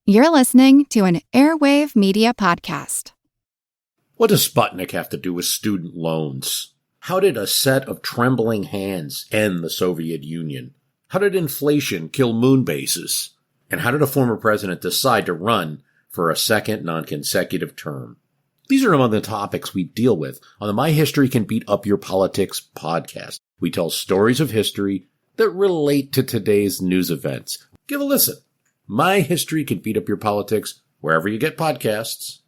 You're listening to an Airwave Media podcast. What does Sputnik have to do with student loans? How did a set of trembling hands end the Soviet Union? How did inflation kill moon bases? And how did a former president decide to run for a second non-consecutive term? These are among the topics we deal with on the My History Can Beat Up Your Politics podcast. We tell stories of history that relate to today's news events. Give a listen. My History Can Beat Up Your Politics wherever you get podcasts.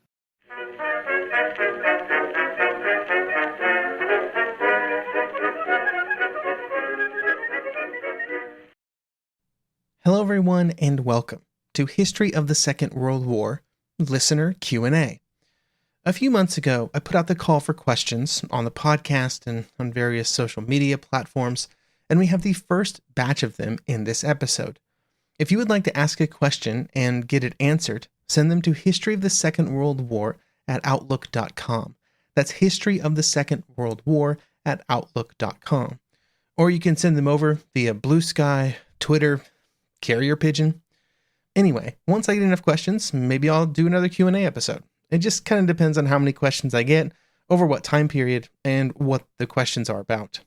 Hello everyone and welcome to History of the Second World War, Listener Q&A. A few months ago, I put out the call for questions on the podcast and on various social media platforms, and we have the first batch of them in this episode. If you would like to ask a question and get it answered, send them to historyofthesecondworldwar@outlook.com. That's historyofthesecondworldwar@outlook.com. Or you can send them over via Blue Sky, Twitter, Carrier Pigeon. Anyway, once I get enough questions, maybe I'll do another Q&A episode. It just kind of depends on how many questions I get, over what time period, and what the questions are about.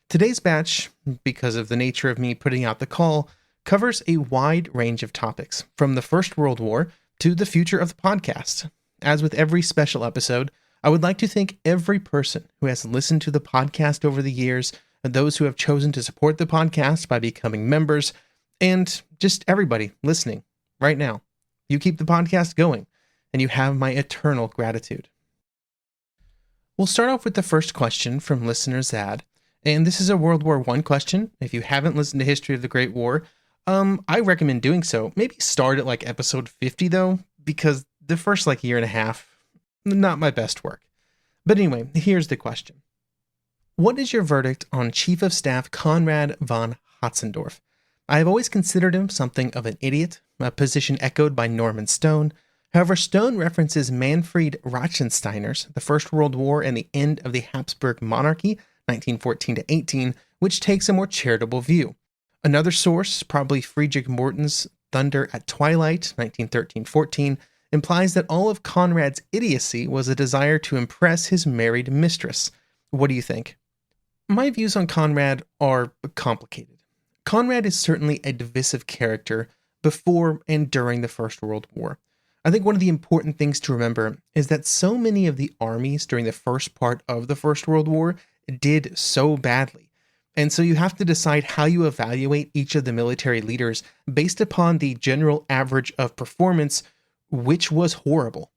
Today's batch, because of the nature of me putting out the call, covers a wide range of topics, from the First World War to the future of the podcast. As with every special episode, I would like to thank every person who has listened to the podcast over the years, and those who have chosen to support the podcast by becoming members, and just everybody listening right now. You keep the podcast going, and you have my eternal gratitude. We'll start off with the first question from listener Zad, and this is a World War I question. If you haven't listened to History of the Great War, I recommend doing so. Maybe start at like episode 50 though, because the first year and a half, not my best work. But anyway, here's the question. What is your verdict on Chief of Staff Konrad von Hotzendorf? I have always considered him something of an idiot, a position echoed by Norman Stone. However, Stone references Manfred Rauschensteiner's The First World War and the End of the Habsburg Monarchy, 1914-18, which takes a more charitable view. Another source, probably Friedrich Morton's Thunder at Twilight, 1913-14, implies that all of Conrad's idiocy was a desire to impress his married mistress. What do you think? My views on Conrad are complicated. Conrad is certainly a divisive character before and during the First World War. I think one of the important things to remember is that so many of the armies during the first part of the First World War did so badly. And so you have to decide how you evaluate each of the military leaders based upon the general average of performance, which was horrible.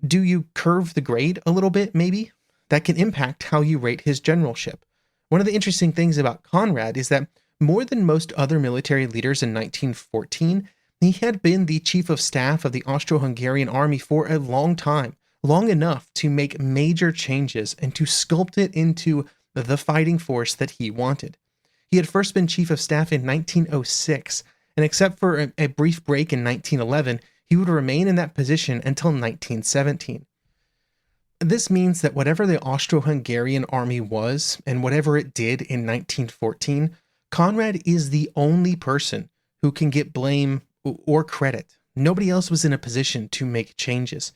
Do you curve the grade a little bit, maybe? That can impact how you rate his generalship. One of the interesting things about Conrad is that more than most other military leaders in 1914, he had been the chief of staff of the Austro-Hungarian army for a long time, long enough to make major changes and to sculpt it into the fighting force that he wanted. He had first been chief of staff in 1906, and except for a brief break in 1911, he would remain in that position until 1917. This means that whatever the Austro-Hungarian army was, and whatever it did in 1914, Conrad is the only person who can get blame or credit. Nobody else was in a position to make changes.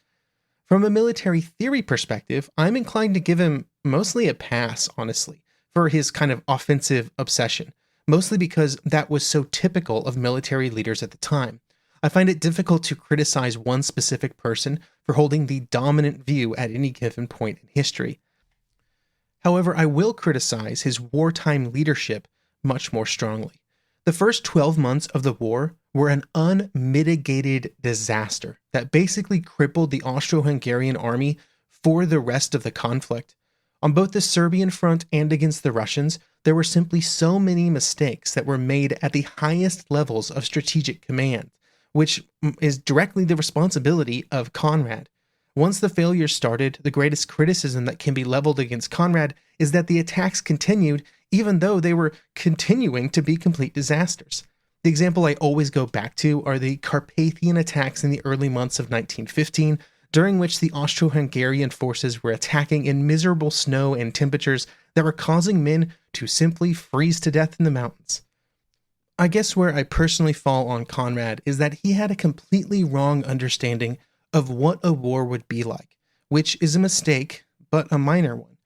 From a military theory perspective, I'm inclined to give him mostly a pass, honestly, for his kind of offensive obsession, mostly because that was so typical of military leaders at the time. I find it difficult to criticize one specific person for holding the dominant view at any given point in history. However, I will criticize his wartime leadership much more strongly. The first 12 months of the war were an unmitigated disaster that basically crippled the Austro-Hungarian army for the rest of the conflict. On both the Serbian front and against the Russians, there were simply so many mistakes that were made at the highest levels of strategic command, which is directly the responsibility of Conrad. Once the failures started, the greatest criticism that can be leveled against Conrad is that the attacks continued even though they were continuing to be complete disasters. The example I always go back to are the Carpathian attacks in the early months of 1915, during which the Austro-Hungarian forces were attacking in miserable snow and temperatures that were causing men to simply freeze to death in the mountains. I guess where I personally fall on Conrad is that he had a completely wrong understanding of what a war would be like, which is a mistake, but a minor one.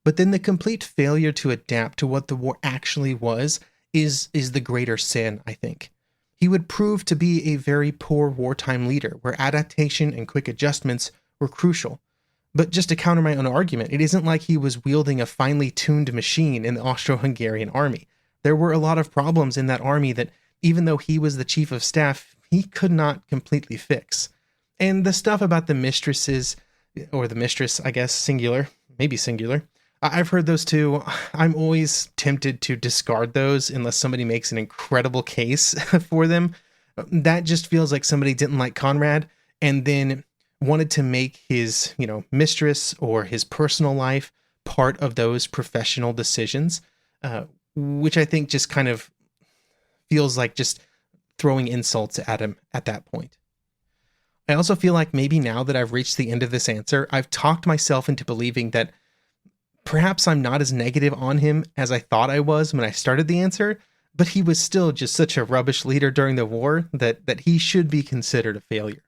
But then the complete failure to adapt to what the war actually was is the greater sin, I think. He would prove to be a very poor wartime leader, where adaptation and quick adjustments were crucial. But just to counter my own argument, it isn't like he was wielding a finely tuned machine in the Austro-Hungarian army. There were a lot of problems in that army that, even though he was the chief of staff, he could not completely fix. And the stuff about the mistresses, or the mistress, I guess, singular, maybe singular, I've heard those too. I'm always tempted to discard those unless somebody makes an incredible case for them. That just feels like somebody didn't like Conrad and then wanted to make his, mistress or his personal life part of those professional decisions, which I think just kind of feels like just throwing insults at him at that point. I also feel like maybe now that I've reached the end of this answer, I've talked myself into believing that perhaps I'm not as negative on him as I thought I was when I started the answer, but he was still just such a rubbish leader during the war that he should be considered a failure.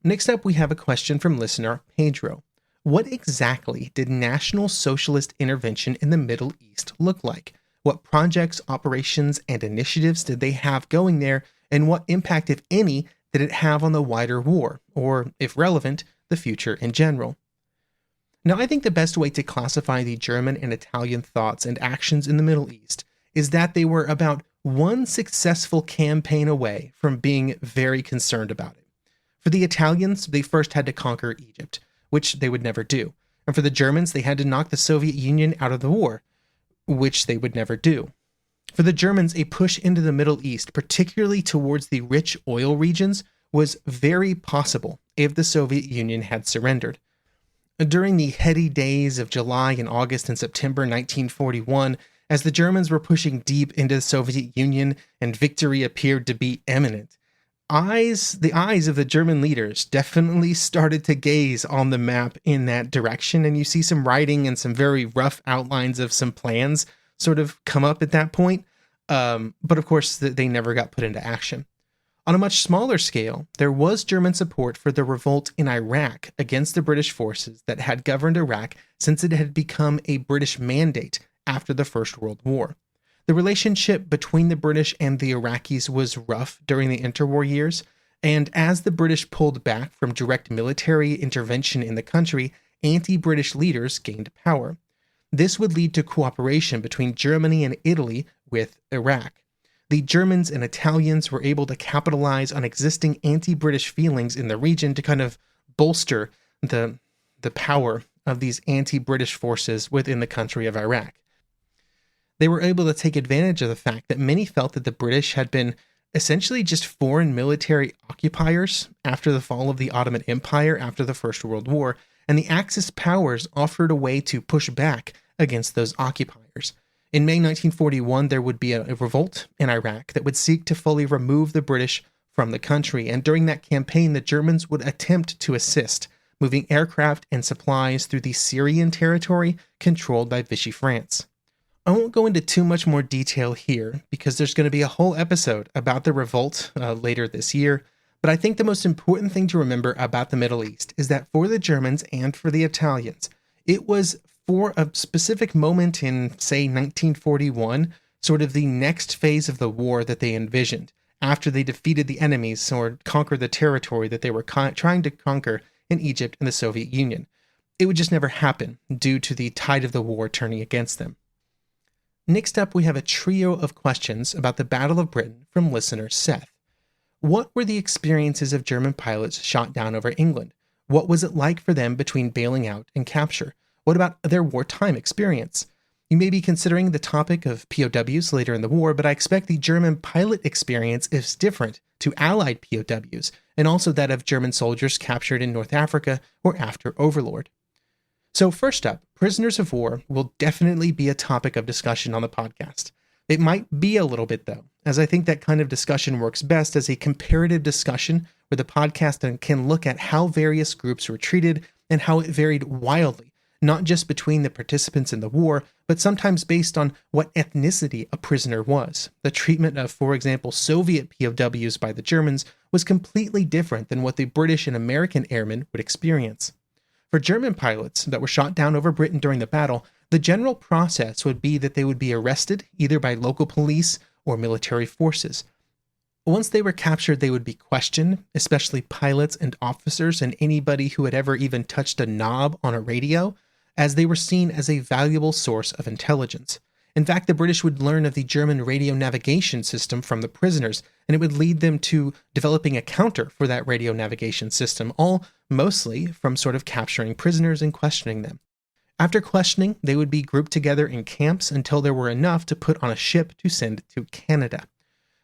Next up, we have a question from listener Pedro. What exactly did National Socialist intervention in the Middle East look like? What projects, operations, and initiatives did they have going there, and what impact, if any, did it have on the wider war, or, if relevant, the future in general? Now, I think the best way to classify the German and Italian thoughts and actions in the Middle East is that they were about one successful campaign away from being very concerned about it. For the Italians, they first had to conquer Egypt, which they would never do. And for the Germans, they had to knock the Soviet Union out of the war, which they would never do. For the Germans, a push into the Middle East, particularly towards the rich oil regions, was very possible if the Soviet Union had surrendered. During the heady days of July and August and September 1941, as the Germans were pushing deep into the Soviet Union and victory appeared to be imminent, the eyes of the German leaders definitely started to gaze on the map in that direction, and you see some writing and some very rough outlines of some plans sort of come up at that point, but of course they never got put into action. On a much smaller scale, there was German support for the revolt in Iraq against the British forces that had governed Iraq since it had become a British mandate after the First World War. The relationship between the British and the Iraqis was rough during the interwar years, and as the British pulled back from direct military intervention in the country, anti-British leaders gained power. This would lead to cooperation between Germany and Italy with Iraq. The Germans and Italians were able to capitalize on existing anti-British feelings in the region to kind of bolster the power of these anti-British forces within the country of Iraq. They were able to take advantage of the fact that many felt that the British had been essentially just foreign military occupiers after the fall of the Ottoman Empire after the First World War, and the Axis powers offered a way to push back against those occupiers. In May 1941, there would be a revolt in Iraq that would seek to fully remove the British from the country, and during that campaign, the Germans would attempt to assist, moving aircraft and supplies through the Syrian territory controlled by Vichy France. I won't go into too much more detail here, because there's going to be a whole episode about the revolt later this year, but I think the most important thing to remember about the Middle East is that for the Germans and for the Italians, it was for a specific moment in, say, 1941, sort of the next phase of the war that they envisioned, after they defeated the enemies or conquered the territory that they were trying to conquer in Egypt and the Soviet Union. It would just never happen due to the tide of the war turning against them. Next up, we have a trio of questions about the Battle of Britain from listener Seth. What were the experiences of German pilots shot down over England? What was it like for them between bailing out and capture? What about their wartime experience? You may be considering the topic of POWs later in the war, but I expect the German pilot experience is different to Allied POWs, and also that of German soldiers captured in North Africa or after Overlord. So first up, prisoners of war will definitely be a topic of discussion on the podcast. It might be a little bit though, as I think that kind of discussion works best as a comparative discussion where the podcast can look at how various groups were treated and how it varied wildly, not just between the participants in the war, but sometimes based on what ethnicity a prisoner was. The treatment of, for example, Soviet POWs by the Germans was completely different than what the British and American airmen would experience. For German pilots that were shot down over Britain during the battle, the general process would be that they would be arrested either by local police or military forces. Once they were captured, they would be questioned, especially pilots and officers and anybody who had ever even touched a knob on a radio, as they were seen as a valuable source of intelligence. In fact, the British would learn of the German radio navigation system from the prisoners, and it would lead them to developing a counter for that radio navigation system, all mostly from sort of capturing prisoners and questioning them. After questioning, they would be grouped together in camps until there were enough to put on a ship to send to Canada.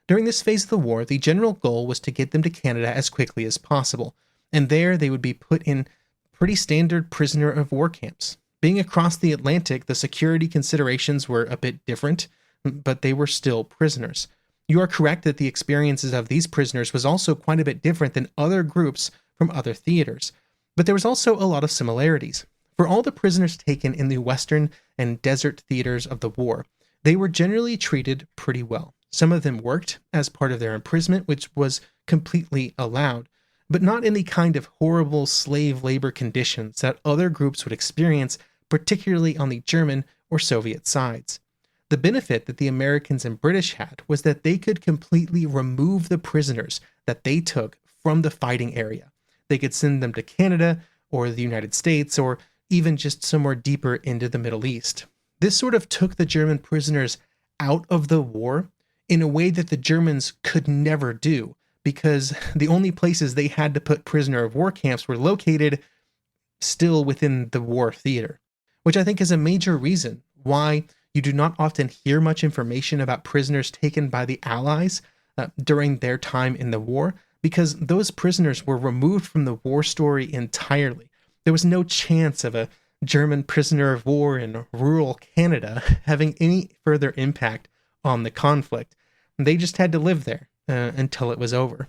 During this phase of the war, the general goal was to get them to Canada as quickly as possible, and there they would be put in pretty standard prisoner of war camps. Being across the Atlantic, the security considerations were a bit different, but they were still prisoners. You are correct that the experiences of these prisoners was also quite a bit different than other groups from other theaters, but there was also a lot of similarities. For all the prisoners taken in the Western and desert theaters of the war, they were generally treated pretty well. Some of them worked as part of their imprisonment, which was completely allowed, but not in the kind of horrible slave labor conditions that other groups would experience, particularly on the German or Soviet sides. The benefit that the Americans and British had was that they could completely remove the prisoners that they took from the fighting area. They could send them to Canada or the United States or even just somewhere deeper into the Middle East. This sort of took the German prisoners out of the war in a way that the Germans could never do, because the only places they had to put prisoner of war camps were located still within the war theater, which I think is a major reason why you do not often hear much information about prisoners taken by the Allies during their time in the war, because those prisoners were removed from the war story entirely. There was no chance of a German prisoner of war in rural Canada having any further impact on the conflict. They just had to live there until it was over.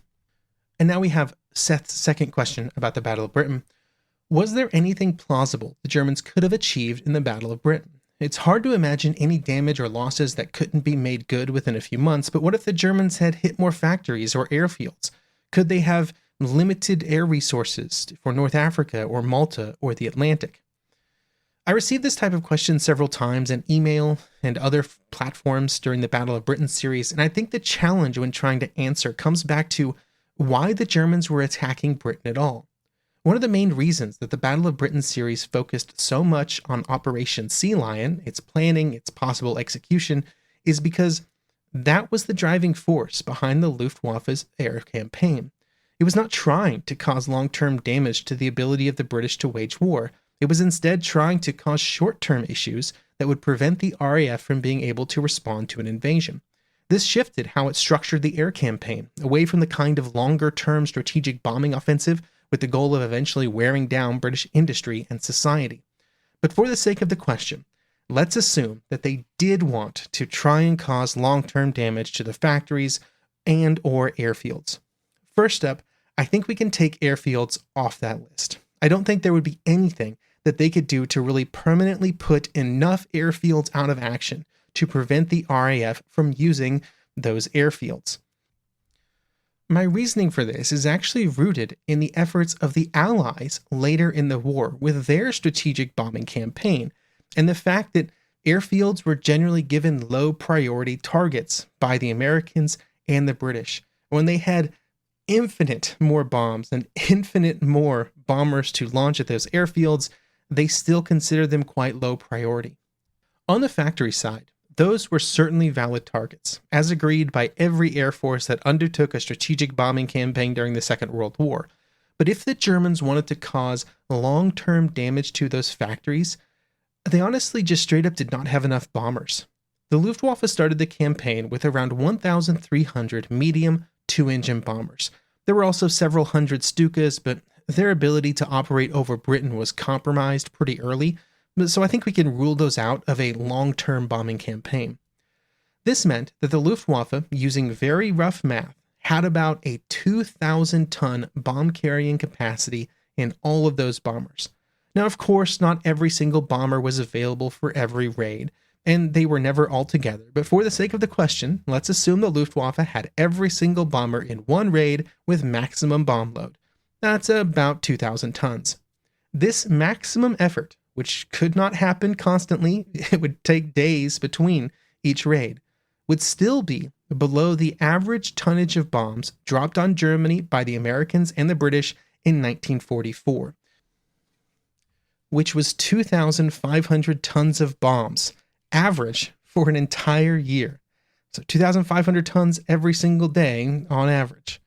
And now we have Seth's second question about the Battle of Britain. Was there anything plausible the Germans could have achieved in the Battle of Britain? It's hard to imagine any damage or losses that couldn't be made good within a few months, but what if the Germans had hit more factories or airfields? Could they have limited air resources for North Africa or Malta or the Atlantic? I received this type of question several times in email and other platforms during the Battle of Britain series, and I think the challenge when trying to answer comes back to why the Germans were attacking Britain at all. One of the main reasons that the Battle of Britain series focused so much on Operation Sea Lion, its planning, its possible execution, is because that was the driving force behind the Luftwaffe's air campaign. It was not trying to cause long-term damage to the ability of the British to wage war. It was instead trying to cause short-term issues that would prevent the RAF from being able to respond to an invasion. This shifted how it structured the air campaign, away from the kind of longer-term strategic bombing offensive with the goal of eventually wearing down British industry and society. But for the sake of the question, let's assume that they did want to try and cause long-term damage to the factories and or airfields. First up, I think we can take airfields off that list. I don't think there would be anything that they could do to really permanently put enough airfields out of action to prevent the RAF from using those airfields. My reasoning for this is actually rooted in the efforts of the Allies later in the war with their strategic bombing campaign, and the fact that airfields were generally given low priority targets by the Americans and the British, when they had infinite more bombs and infinite more bombers to launch at those airfields. They still consider them quite low priority. On the factory side, those were certainly valid targets, as agreed by every air force that undertook a strategic bombing campaign during the Second World War. But if the Germans wanted to cause long-term damage to those factories, they honestly just straight up did not have enough bombers. The Luftwaffe started the campaign with around 1,300 medium 2-engine bombers. There were also several hundred Stukas, but their ability to operate over Britain was compromised pretty early, so I think we can rule those out of a long-term bombing campaign. This meant that the Luftwaffe, using very rough math, had about a 2,000-ton bomb-carrying capacity in all of those bombers. Now, of course, not every single bomber was available for every raid, and they were never all together. But for the sake of the question, let's assume the Luftwaffe had every single bomber in one raid with maximum bomb load. That's about 2,000 tons. This maximum effort, which could not happen constantly, it would take days between each raid, would still be below the average tonnage of bombs dropped on Germany by the Americans and the British in 1944, which was 2,500 tons of bombs, average for an entire year. So 2,500 tons every single day on average.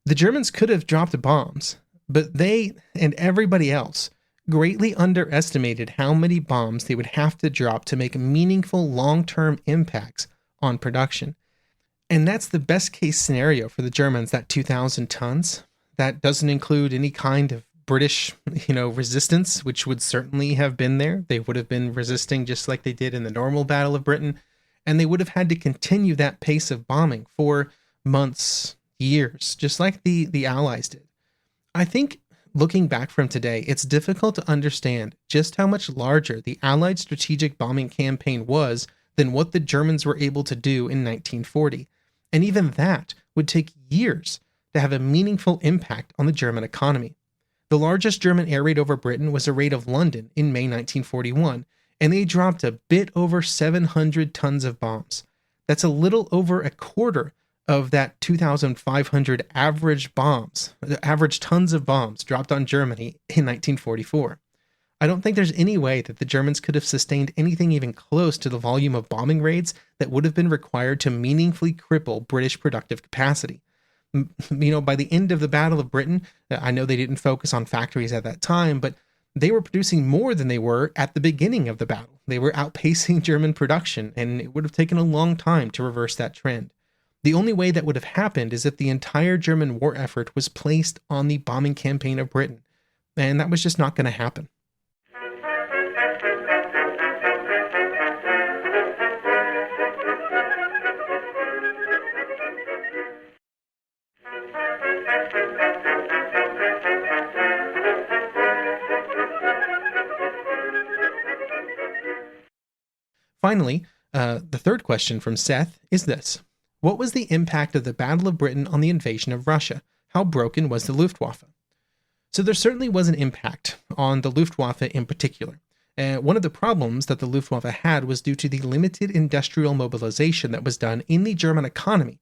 The Germans could have dropped bombs, but they and everybody else greatly underestimated how many bombs they would have to drop to make meaningful long-term impacts on production. And that's the best case scenario for the Germans, that 2,000 tons. That doesn't include any kind of British, resistance, which would certainly have been there. They would have been resisting just like they did in the normal Battle of Britain, and they would have had to continue that pace of bombing for months, years, just like the Allies did. I think looking back from today, it's difficult to understand just how much larger the Allied strategic bombing campaign was than what the Germans were able to do in 1940. And even that would take years to have a meaningful impact on the German economy. The largest German air raid over Britain was a raid of London in May 1941, and they dropped a bit over 700 tons of bombs. That's a little over a quarter of that 2,500 average tons of bombs dropped on Germany in 1944. I don't think there's any way that the Germans could have sustained anything even close to the volume of bombing raids that would have been required to meaningfully cripple British productive capacity. By the end of the Battle of Britain, I know they didn't focus on factories at that time, but they were producing more than they were at the beginning of the battle. They were outpacing German production, and it would have taken a long time to reverse that trend. The only way that would have happened is if the entire German war effort was placed on the bombing campaign of Britain, and that was just not going to happen. Finally, the third question from Seth is this. What was the impact of the Battle of Britain on the invasion of Russia? How broken was the Luftwaffe? So there certainly was an impact on the Luftwaffe in particular. One of the problems that the Luftwaffe had was due to the limited industrial mobilization that was done in the German economy.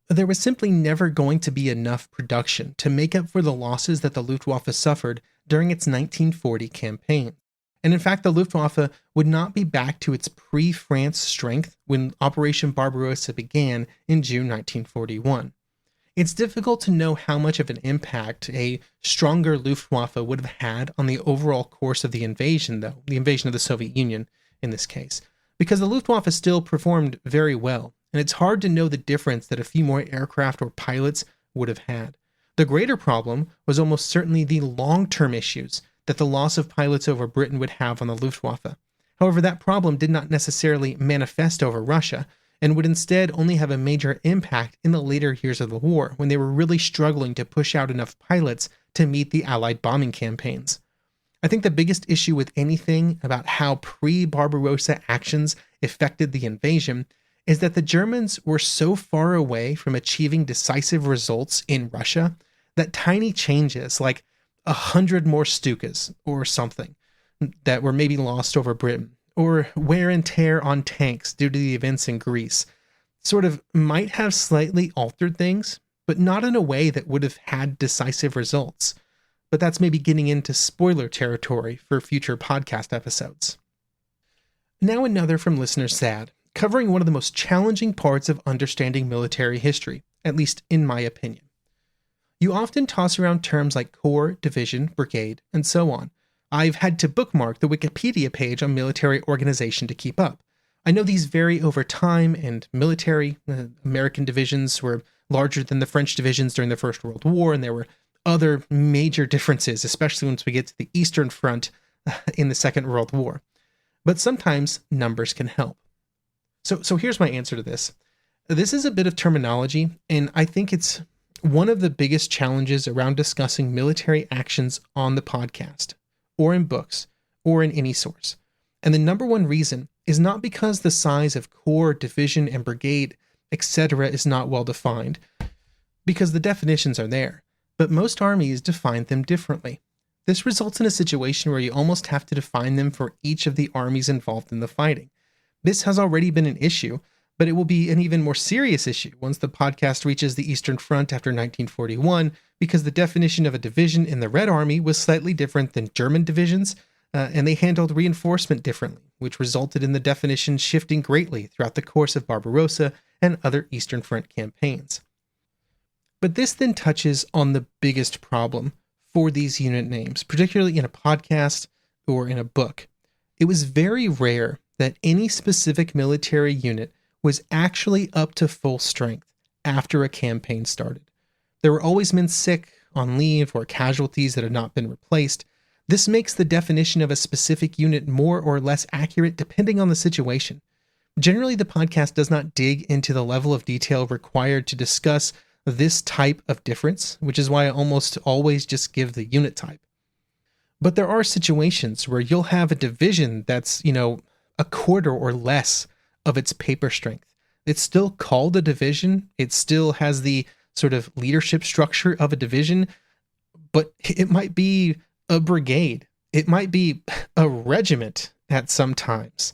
There was simply never going to be enough production to make up for the losses that the Luftwaffe suffered during its 1940 campaign. And in fact, the Luftwaffe would not be back to its pre-France strength when Operation Barbarossa began in June 1941. It's difficult to know how much of an impact a stronger Luftwaffe would have had on the overall course of the invasion, though, the invasion of the Soviet Union in this case, because the Luftwaffe still performed very well, and it's hard to know the difference that a few more aircraft or pilots would have had. The greater problem was almost certainly the long-term issues that the loss of pilots over Britain would have on the Luftwaffe. However, that problem did not necessarily manifest over Russia, and would instead only have a major impact in the later years of the war, when they were really struggling to push out enough pilots to meet the Allied bombing campaigns. I think the biggest issue with anything about how pre-Barbarossa actions affected the invasion is that the Germans were so far away from achieving decisive results in Russia that tiny changes like 100 more Stukas or something that were maybe lost over Britain, or wear and tear on tanks due to the events in Greece, sort of might have slightly altered things, but not in a way that would have had decisive results. But that's maybe getting into spoiler territory for future podcast episodes. Now another from listener Sad, covering one of the most challenging parts of understanding military history, at least in my opinion. You often toss around terms like corps, division, brigade, and so on. I've had to bookmark the Wikipedia page on military organization to keep up. I know these vary over time, and military American divisions were larger than the French divisions during the First World War, and there were other major differences, especially once we get to the Eastern Front in the Second World War. But sometimes numbers can help. So here's my answer to this. This is a bit of terminology, and I think it's one of the biggest challenges around discussing military actions on the podcast, or in books, or in any source. And the number one reason is not because the size of corps, division, and brigade, etc. is not well defined, because the definitions are there, but most armies define them differently. This results in a situation where you almost have to define them for each of the armies involved in the fighting. This has already been an issue, but it will be an even more serious issue once the podcast reaches the Eastern Front after 1941, because the definition of a division in the Red Army was slightly different than German divisions, and they handled reinforcement differently, which resulted in the definition shifting greatly throughout the course of Barbarossa and other Eastern Front campaigns. But this then touches on the biggest problem for these unit names, particularly in a podcast or in a book. It was very rare that any specific military unit was actually up to full strength after a campaign started. There were always men sick, on leave, or casualties that had not been replaced. This makes the definition of a specific unit more or less accurate depending on the situation. Generally, the podcast does not dig into the level of detail required to discuss this type of difference, which is why I almost always just give the unit type. But there are situations where you'll have a division that's, a quarter or less of its paper strength. It's still called a division. It still has the sort of leadership structure of a division, but it might be a brigade. It might be a regiment at some times,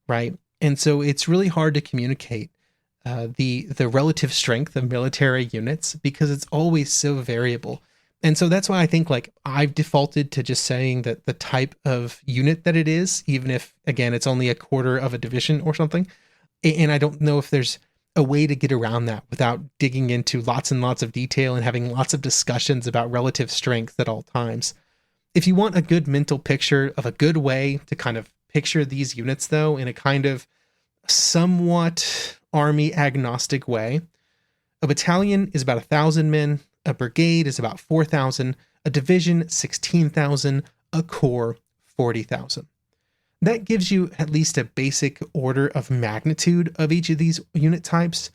right? And so it's really hard to communicate the relative strength of military units because it's always so variable. And so that's why I think I've defaulted to just saying that the type of unit that it is, even if, again, it's only a quarter of a division or something. And I don't know if there's a way to get around that without digging into lots and lots of detail and having lots of discussions about relative strength at all times. If you want a good mental picture of a good way to kind of picture these units, though, in a kind of somewhat army agnostic way, a battalion is about 1,000 men, a brigade is about 4,000, a division 16,000, a corps 40,000. That gives you at least a basic order of magnitude of each of these unit types.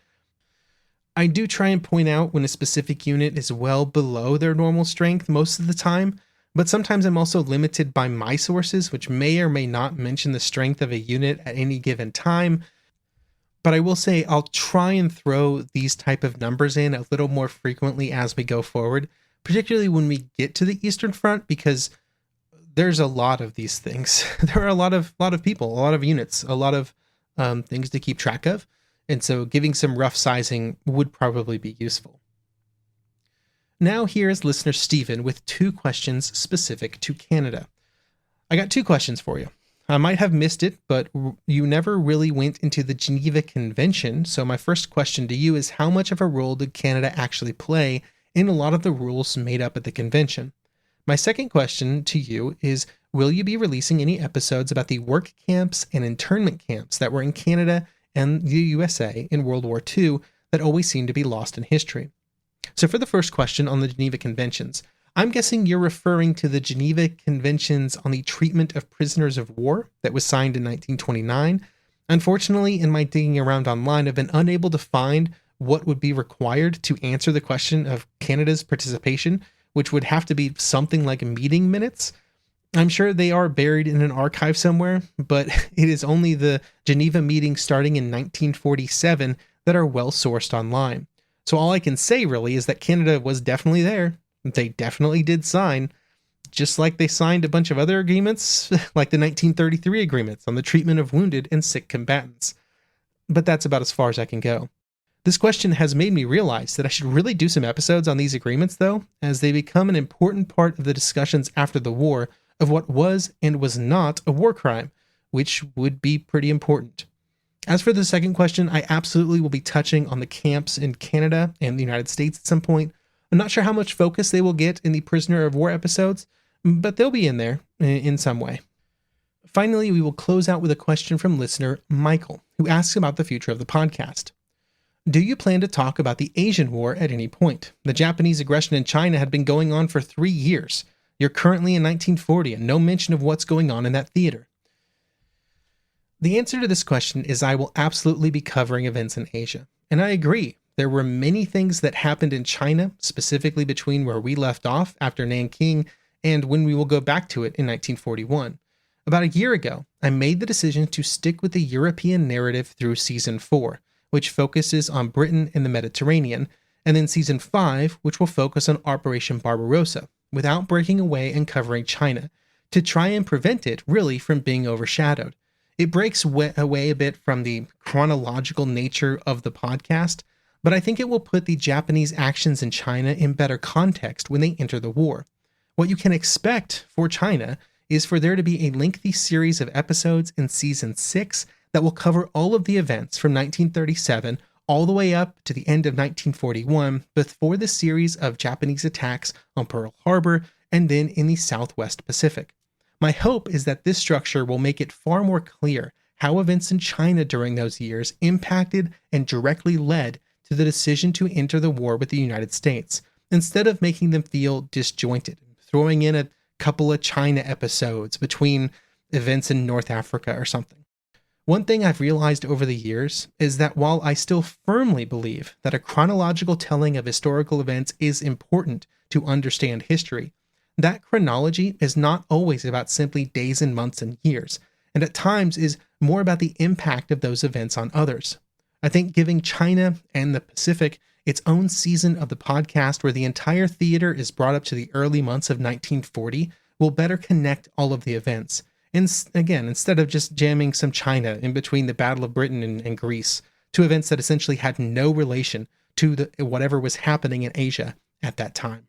I do try and point out when a specific unit is well below their normal strength most of the time, but sometimes I'm also limited by my sources, which may or may not mention the strength of a unit at any given time. But I will say I'll try and throw these type of numbers in a little more frequently as we go forward, particularly when we get to the Eastern Front, because there's a lot of these things. There are a lot of people, a lot of units, a lot of things to keep track of. And so giving some rough sizing would probably be useful. Now here is listener Stephen with 2 questions specific to Canada. I got 2 questions for you. I might have missed it, but you never really went into the Geneva Convention. So my first question to you is, how much of a role did Canada actually play in a lot of the rules made up at the convention? My second question to you is, will you be releasing any episodes about the work camps and internment camps that were in Canada and the USA in World War II that always seem to be lost in history? So for the first question on the Geneva Conventions, I'm guessing you're referring to the Geneva Conventions on the Treatment of Prisoners of War that was signed in 1929. Unfortunately, in my digging around online, I've been unable to find what would be required to answer the question of Canada's participation, which would have to be something like meeting minutes. I'm sure they are buried in an archive somewhere, but it is only the Geneva meetings starting in 1947 that are well sourced online. So all I can say really is that Canada was definitely there. They definitely did sign, just like they signed a bunch of other agreements, like the 1933 agreements on the treatment of wounded and sick combatants. But that's about as far as I can go. This question has made me realize that I should really do some episodes on these agreements, though, as they become an important part of the discussions after the war of what was and was not a war crime, which would be pretty important. As for the second question, I absolutely will be touching on the camps in Canada and the United States at some point. I'm not sure how much focus they will get in the Prisoner of War episodes, but they'll be in there in some way. Finally, we will close out with a question from listener Michael, who asks about the future of the podcast. Do you plan to talk about the Asian War at any point? The Japanese aggression in China had been going on for 3 years. You're currently in 1940 and no mention of what's going on in that theater. The answer to this question is I will absolutely be covering events in Asia. And I agree. There were many things that happened in China, specifically between where we left off after Nanking and when we will go back to it in 1941. About a year ago, I made the decision to stick with the European narrative through Season 4, which focuses on Britain and the Mediterranean, and then Season 5, which will focus on Operation Barbarossa, without breaking away and covering China, to try and prevent it, really, from being overshadowed. It breaks away a bit from the chronological nature of the podcast, but I think it will put the Japanese actions in China in better context when they enter the war. What you can expect for China is for there to be a lengthy series of episodes in Season 6 that will cover all of the events from 1937 all the way up to the end of 1941 before the series of Japanese attacks on Pearl Harbor and then in the Southwest Pacific. My hope is that this structure will make it far more clear how events in China during those years impacted and directly led to the decision to enter the war with the United States, instead of making them feel disjointed, throwing in a couple of China episodes between events in North Africa or something. One thing I've realized over the years is that while I still firmly believe that a chronological telling of historical events is important to understand history, that chronology is not always about simply days and months and years, and at times is more about the impact of those events on others. I think giving China and the Pacific its own season of the podcast where the entire theater is brought up to the early months of 1940 will better connect all of the events. And again, instead of just jamming some China in between the Battle of Britain and Greece, to events that essentially had no relation to whatever was happening in Asia at that time.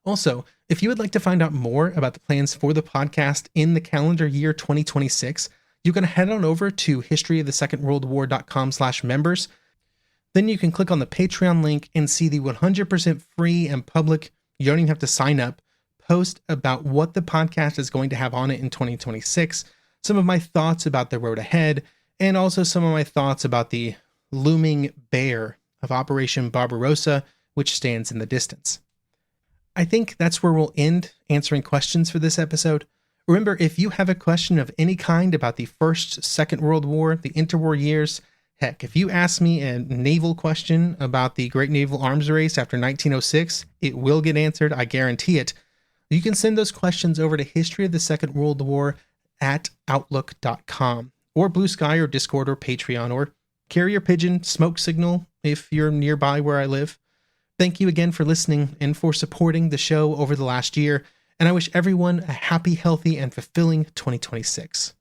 Also, if you would like to find out more about the plans for the podcast in the calendar year 2026, you can head on over to historyofthesecondworldwar.com/members. Then you can click on the Patreon link and see the 100% free and public, you don't even have to sign up, post about what the podcast is going to have on it in 2026, some of my thoughts about the road ahead, and also some of my thoughts about the looming bear of Operation Barbarossa, which stands in the distance. I think that's where we'll end answering questions for this episode. Remember, if you have a question of any kind about the First, Second World War, the interwar years, heck, if you ask me a naval question about the Great Naval Arms Race after 1906, it will get answered, I guarantee it. You can send those questions over to historyofthesecondworldwar@outlook.com, or Blue Sky or Discord or Patreon, or Carrier Pigeon, Smoke Signal if you're nearby where I live. Thank you again for listening and for supporting the show over the last year, and I wish everyone a happy, healthy, and fulfilling 2026.